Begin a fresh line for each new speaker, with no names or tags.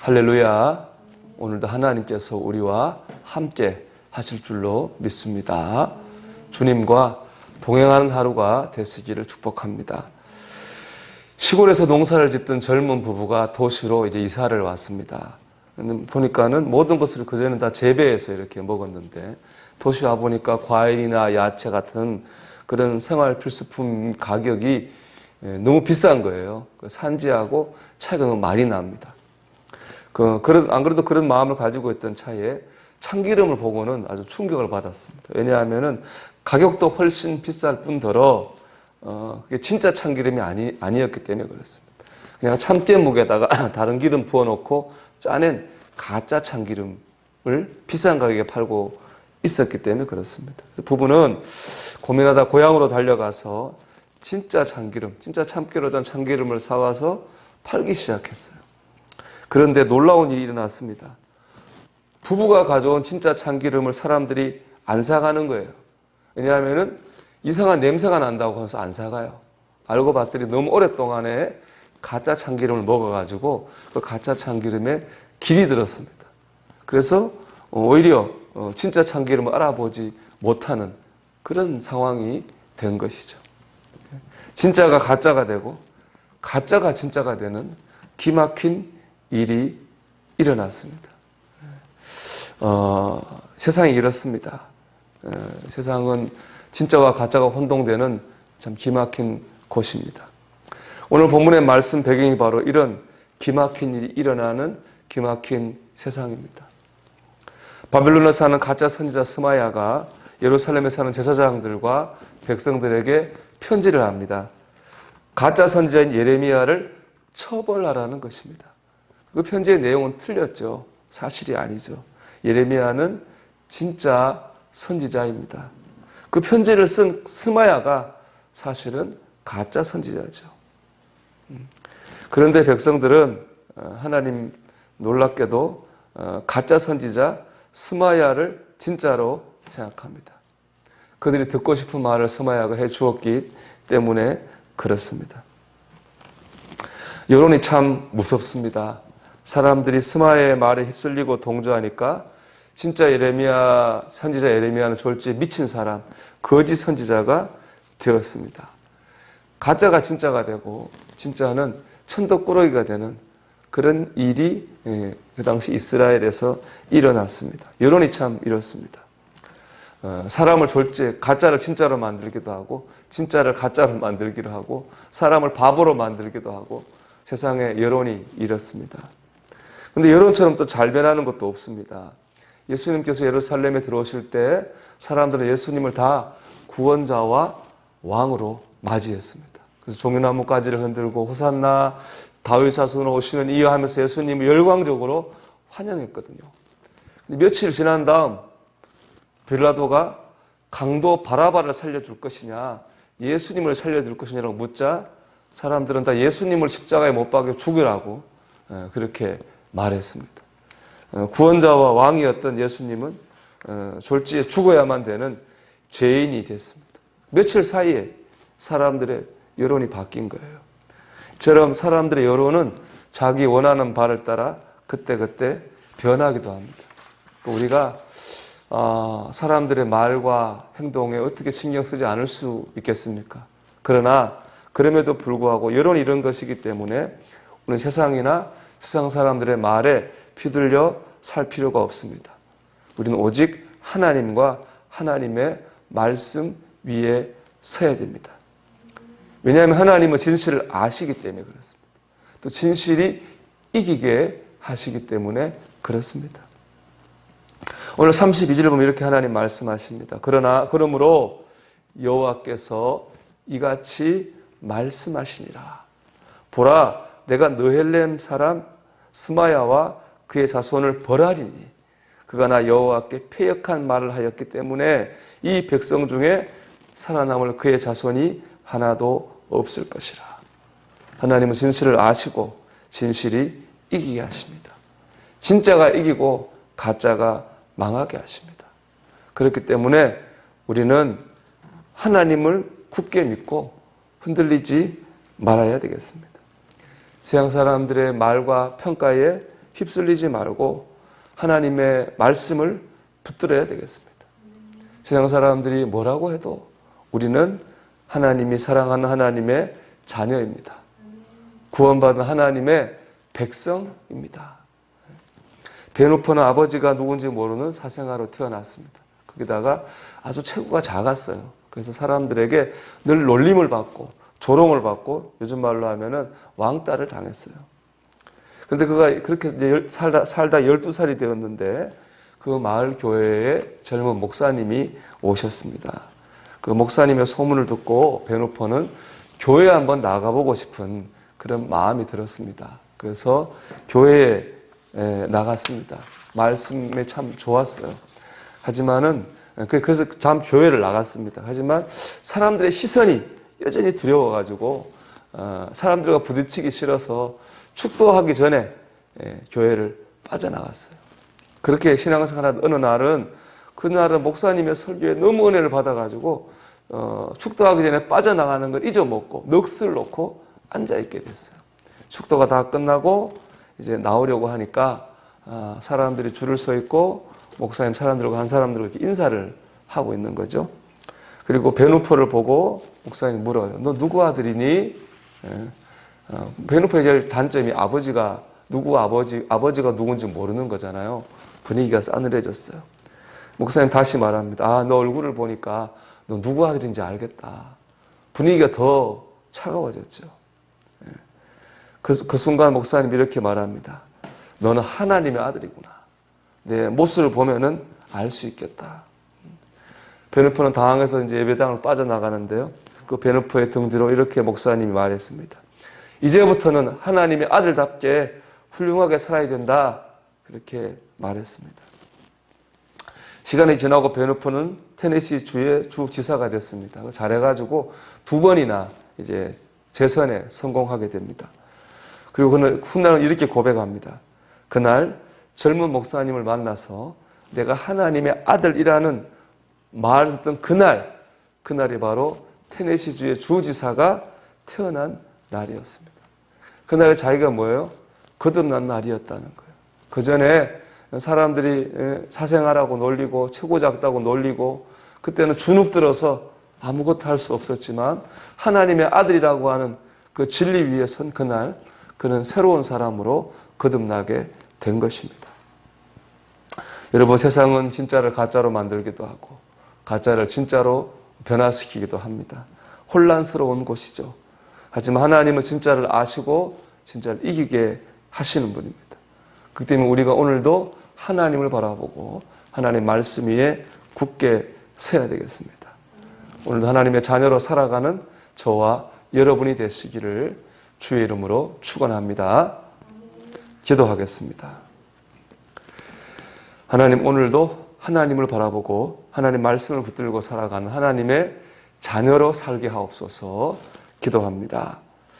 할렐루야. 오늘도 하나님께서 우리와 함께 하실 줄로 믿습니다. 주님과 동행하는 하루가 되시기를 축복합니다. 시골에서 농사를 짓던 젊은 부부가 도시로 이제 이사를 왔습니다. 보니까는 모든 것을 그전에는 다 재배해서 이렇게 먹었는데 도시 와 보니까 과일이나 야채 같은 그런 생활 필수품 가격이 너무 비싼 거예요. 산지하고 차이가 너무 많이 납니다. 안 그래도 그런 마음을 가지고 있던 차에 참기름을 보고는 아주 충격을 받았습니다. 왜냐하면은 가격도 훨씬 비쌀 뿐더러 그게 진짜 참기름이 아니었기 때문에 그렇습니다. 그냥 참깨묵에다가 다른 기름 부어놓고 짜낸 가짜 참기름을 비싼 가격에 팔고 있었기 때문에 그렇습니다. 부부는 고민하다 고향으로 달려가서 진짜 참기름, 진짜 참깨로 된 참기름을 사와서 팔기 시작했어요. 그런데 놀라운 일이 일어났습니다. 부부가 가져온 진짜 참기름을 사람들이 안 사가는 거예요. 왜냐하면 이상한 냄새가 난다고 해서 안 사가요. 알고 봤더니 너무 오랫동안에 가짜 참기름을 먹어가지고 그 가짜 참기름에 길이 들었습니다. 그래서 오히려 진짜 참기름을 알아보지 못하는 그런 상황이 된 것이죠. 진짜가 가짜가 되고 가짜가 진짜가 되는 기막힌 일이 일어났습니다. 세상이 이렇습니다. 세상은 진짜와 가짜가 혼동되는 참 기막힌 곳입니다. 오늘 본문의 말씀 배경이 바로 이런 기막힌 일이 일어나는 기막힌 세상입니다. 바벨론에 사는 가짜 선지자 스마야가 예루살렘에 사는 제사장들과 백성들에게 편지를 합니다. 가짜 선지자인 예레미야를 처벌하라는 것입니다. 그 편지의 내용은 틀렸죠. 사실이 아니죠. 예레미야는 진짜 선지자입니다. 그 편지를 쓴 스마야가 사실은 가짜 선지자죠. 그런데 백성들은 하나님 놀랍게도 가짜 선지자 스마야를 진짜로 생각합니다. 그들이 듣고 싶은 말을 스마야가 해주었기 때문에 그렇습니다. 여론이 참 무섭습니다. 사람들이 스마야의 말에 휩쓸리고 동조하니까 진짜 선지자 예레미야는 졸지에 미친 사람, 거짓 선지자가 되었습니다. 가짜가 진짜가 되고 진짜는 천덕꾸러기가 되는 그런 일이 그 당시 이스라엘에서 일어났습니다. 여론이 참 이렇습니다. 사람을 졸지에 가짜를 진짜로 만들기도 하고 진짜를 가짜로 만들기도 하고 사람을 바보로 만들기도 하고 세상의 여론이 이렇습니다. 그런데 여론처럼 또 잘 변하는 것도 없습니다. 예수님께서 예루살렘에 들어오실 때 사람들은 예수님을 다 구원자와 왕으로 맞이했습니다. 그래서 종려나무 가지를 흔들고 호산나 다윗 자손으로 오시는 이여 하면서 예수님을 열광적으로 환영했거든요. 며칠 지난 다음 빌라도가 강도 바라바를 살려줄 것이냐 예수님을 살려줄 것이냐라고 묻자 사람들은 다 예수님을 십자가에 못 박여 죽이라고 그렇게 말했습니다. 구원자와 왕이었던 예수님은 졸지에 죽어야만 되는 죄인이 됐습니다. 며칠 사이에 사람들의 여론이 바뀐 거예요. 이처럼 사람들의 여론은 자기 원하는 바를 따라 그때그때 변하기도 합니다. 우리가 사람들의 말과 행동에 어떻게 신경 쓰지 않을 수 있겠습니까? 그러나 그럼에도 불구하고 여론이 이런 것이기 때문에 우리는 세상이나 세상 사람들의 말에 휘둘려 살 필요가 없습니다. 우리는 오직 하나님과 하나님의 말씀 위에 서야 됩니다. 왜냐하면 하나님은 진실을 아시기 때문에 그렇습니다. 또 진실이 이기게 하시기 때문에 그렇습니다. 오늘 32절을 보면 이렇게 하나님 말씀하십니다. 그러므로 여호와께서 이같이 말씀하시니라. 보라, 내가 느헬렘 사람 스마야와 그의 자손을 벌하리니 그가 나 여호와께 패역한 말을 하였기 때문에 이 백성 중에 살아남을 그의 자손이 하나도 없을 것이라. 하나님은 진실을 아시고 진실이 이기게 하십니다. 진짜가 이기고 가짜가 망하게 하십니다. 그렇기 때문에 우리는 하나님을 굳게 믿고 흔들리지 말아야 되겠습니다. 세상 사람들의 말과 평가에 휩쓸리지 말고 하나님의 말씀을 붙들어야 되겠습니다. 세상 사람들이 뭐라고 해도 우리는 하나님이 사랑하는 하나님의 자녀입니다. 구원받은 하나님의 백성입니다. 배 높은 아버지가 누군지 모르는 사생아로 태어났습니다. 거기다가 아주 체구가 작았어요. 그래서 사람들에게 늘 놀림을 받고 조롱을 받고 요즘 말로 하면은 왕따를 당했어요. 그런데 그가 그렇게 이제 살다 12살이 되었는데 그 마을 교회에 젊은 목사님이 오셨습니다. 그 목사님의 소문을 듣고 베누포는 교회에 한번 나가보고 싶은 그런 마음이 들었습니다. 그래서 교회에 나갔습니다. 말씀이 참 좋았어요. 하지만은 그래서 참 교회를 나갔습니다. 하지만 사람들의 시선이 여전히 두려워가지고 사람들과 부딪히기 싫어서 축도하기 전에 교회를 빠져나갔어요. 그렇게 신앙생활하던 어느 날은 그날은 목사님의 설교에 너무 은혜를 받아가지고 축도하기 전에 빠져나가는 걸 잊어먹고 넋을 놓고 앉아있게 됐어요. 축도가 다 끝나고 이제 나오려고 하니까 사람들이 줄을 서 있고 목사님 사람들과 한 사람들과 이렇게 인사를 하고 있는 거죠. 그리고 베누포를 보고 목사님이 물어요. 너 누구 아들이니? 베누포의 제일 단점이 아버지가 누군지 모르는 거잖아요. 분위기가 싸늘해졌어요. 목사님 다시 말합니다. 너 얼굴을 보니까 너 누구 아들인지 알겠다. 분위기가 더 차가워졌죠. 그 순간 목사님이 이렇게 말합니다. 너는 하나님의 아들이구나. 내 모습을 보면은 알 수 있겠다. 베누포는 당황해서 이제 예배당을 빠져나가는데요. 그 베누포의 등 뒤로 이렇게 목사님이 말했습니다. 이제부터는 하나님의 아들답게 훌륭하게 살아야 된다. 그렇게 말했습니다. 시간이 지나고 베누포는 테네시 주의 주지사가 됐습니다. 잘해가지고 2번이나 이제 재선에 성공하게 됩니다. 그리고 훗날은 이렇게 고백합니다. 그날 젊은 목사님을 만나서 내가 하나님의 아들이라는 말을 듣던 그날이 바로 테네시주의 주지사가 태어난 날이었습니다. 그날에 자기가 뭐예요? 거듭난 날이었다는 거예요. 그 전에 사람들이 사생활하고 놀리고 체고 작다고 놀리고 그때는 주눅 들어서 아무것도 할 수 없었지만 하나님의 아들이라고 하는 그 진리 위에 선 그날 그는 새로운 사람으로 거듭나게 된 것입니다. 여러분, 세상은 진짜를 가짜로 만들기도 하고 가짜를 진짜로 변화시키기도 합니다. 혼란스러운 곳이죠. 하지만 하나님은 진짜를 아시고 진짜를 이기게 하시는 분입니다. 그렇기 때문에 우리가 오늘도 하나님을 바라보고 하나님의 말씀 위에 굳게 서야 되겠습니다. 오늘도 하나님의 자녀로 살아가는 저와 여러분이 되시기를 주의 이름으로 축원합니다. 기도하겠습니다. 하나님, 오늘도 하나님을 바라보고 하나님 말씀을 붙들고 살아가는 하나님의 자녀로 살게 하옵소서. 기도합니다.